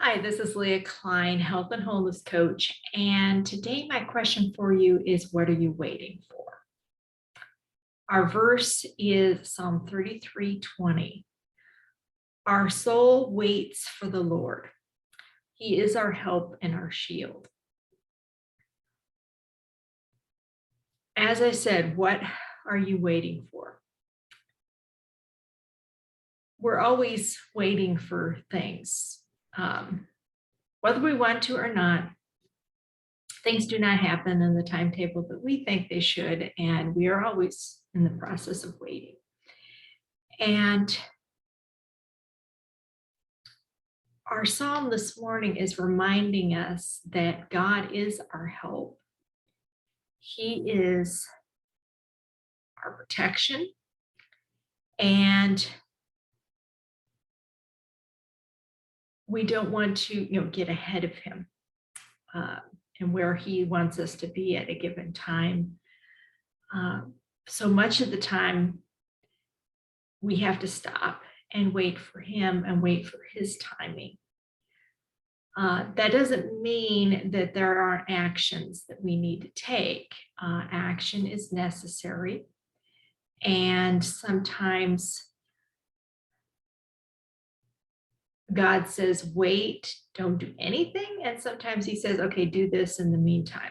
Hi, this is Leah Klein, health and wholeness coach. And today, my question for you is, what are you waiting for? Our verse is Psalm 33:20. Our soul waits for the Lord. He is our help and our shield. As I said, what are you waiting for? We're always waiting for things. Whether we want to or not, things do not happen in the timetable that we think they should, and we are always in the process of waiting. And our psalm this morning is reminding us that God is our help. He is our protection, and we don't want to, get ahead of him uh, and where he wants us to be at a given time. So much of the time, we have to stop and wait for him and wait for his timing. That doesn't mean that there aren't actions that we need to take. Action is necessary. And sometimes God says, wait, don't do anything. And sometimes he says, okay, do this in the meantime.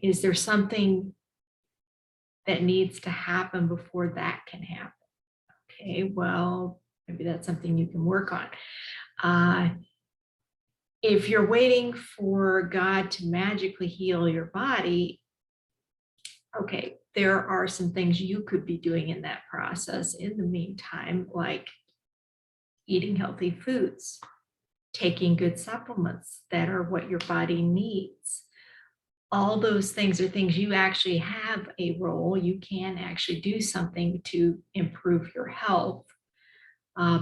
Is there something that needs to happen before that can happen? Okay, well, maybe that's something you can work on. If you're waiting for God to magically heal your body, okay, there are some things you could be doing in that process in the meantime, like eating healthy foods, taking good supplements that are what your body needs. All those things are things you actually have a role. You can actually do something to improve your health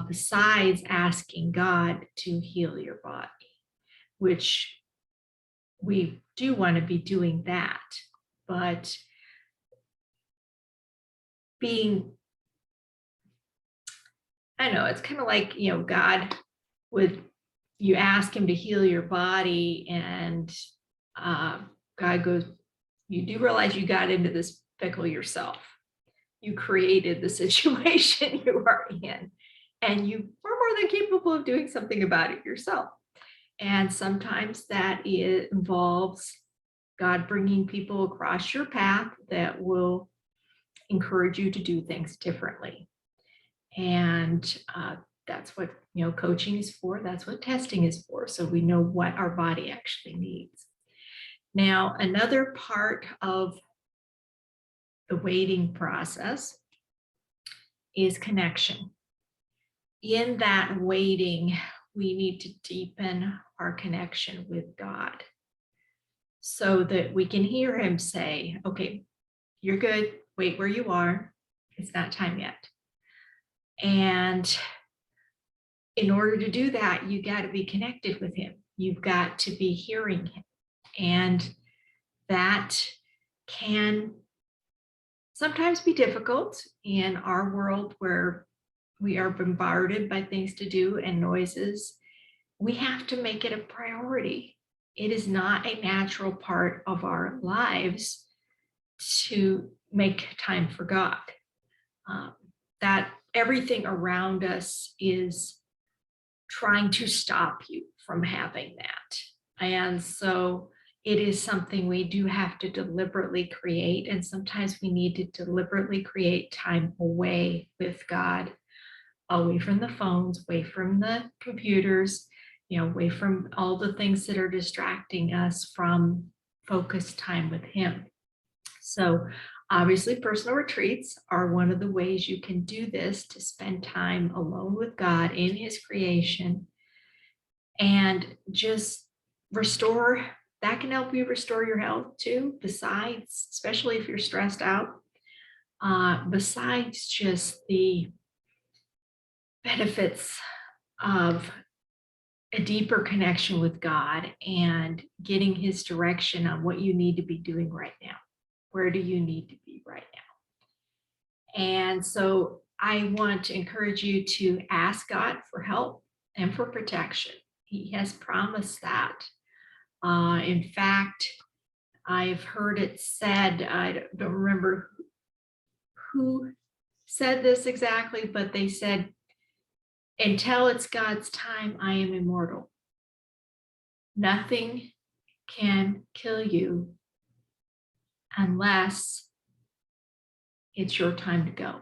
besides asking God to heal your body, which we do want to be doing that. But I know it's kind of like, God would, you ask him to heal your body, and God goes, you do realize you got into this pickle yourself. You created the situation you are in, and you are more than capable of doing something about it yourself. And sometimes that involves God bringing people across your path that will encourage you to do things differently. And that's what coaching is for. That's what testing is for. So we know what our body actually needs. Now, another part of the waiting process is connection. In that waiting, we need to deepen our connection with God so that we can hear him say, okay, you're good. Wait where you are. It's not time yet. And in order to do that, you got to be connected with him. You've got to be hearing him. And that can sometimes be difficult in our world where we are bombarded by things to do and noises. We have to make it a priority. It is not a natural part of our lives to make time for God. That everything around us is trying to stop you from having that. And so it is something we do have to deliberately create. And sometimes we need to deliberately create time away with God, away from the phones, away from the computers, away from all the things that are distracting us from focused time with him. So obviously personal retreats are one of the ways you can do this, to spend time alone with God in his creation and just restore. That can help you restore your health too, besides, especially if you're stressed out, besides just the benefits of a deeper connection with God and getting his direction on what you need to be doing right now. Where do you need to be right now? And so I want to encourage you to ask God for help. and for protection. He has promised that. In fact, I've heard it said, I don't remember who said this exactly, but they said, until it's God's time, I am immortal. Nothing can kill you unless it's your time to go.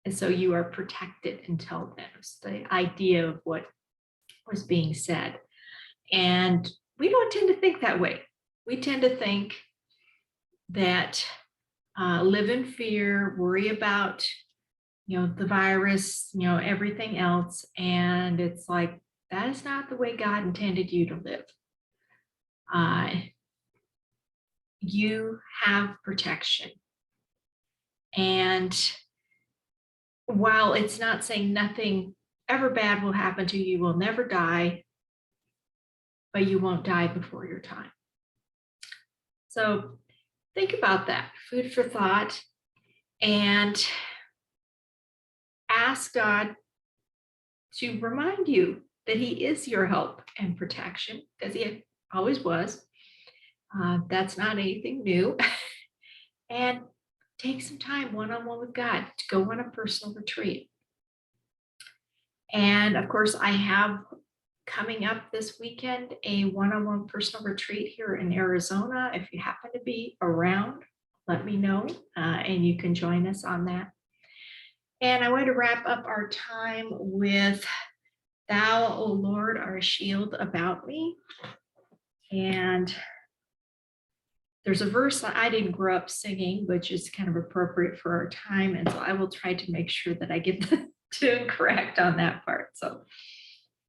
And so you are protected until then. It's the idea of what was being said. And we don't tend to think that way. We tend to think that live in fear, worry about, the virus, everything else. And it's like, that is not the way God intended you to live. You have protection. And while it's not saying nothing ever bad will happen to you, you will never die, but you won't die before your time. So think about that, food for thought, and ask God to remind you that He is your help and protection, because He always was. That's not anything new. And take some time one-on-one with God to go on a personal retreat. And of course, I have coming up this weekend a one-on-one personal retreat here in Arizona. If you happen to be around, let me know, and you can join us on that. And I want to wrap up our time with Thou, O Lord, are a shield about me. And there's a verse that I didn't grow up singing, which is kind of appropriate for our time. And so I will try to make sure that I get the tune correct on that part. So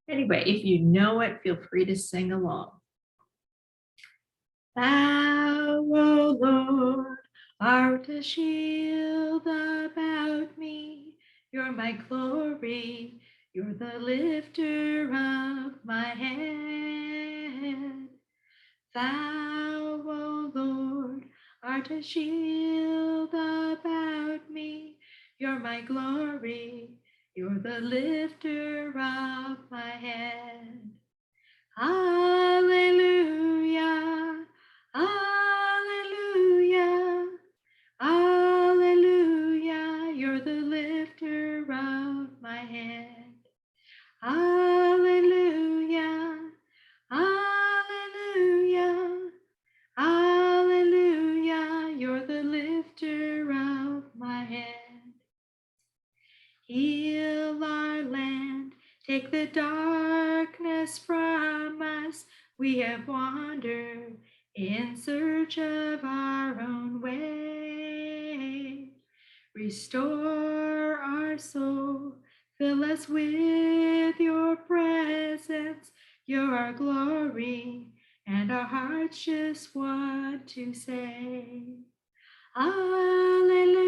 anyway, if you know it, feel free to sing along. Thou, O Lord, art a shield about me. You're my glory. You're the lifter of my head. Thou, O Lord, art a shield about me. You're my glory. You're the lifter of my head. Hallelujah. Hallelujah. Hallelujah. You're the lifter of my head. Hallelujah. Hallelujah. Hallelujah. You're the lifter of my head. Heal our land. Take the darkness from us. We have wandered in search of our own way. Restore our soul. Fill us with your presence. You're our glory, and our hearts just want to say, Hallelujah.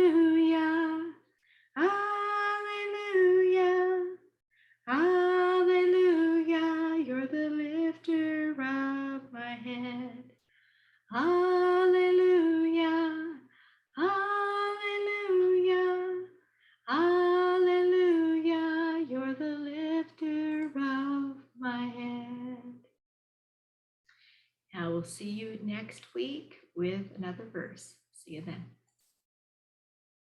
Hallelujah. Hallelujah. You're the lifter of my head. Hallelujah. Hallelujah. Hallelujah. You're the lifter of my head. I will see you next week with another verse. See you then.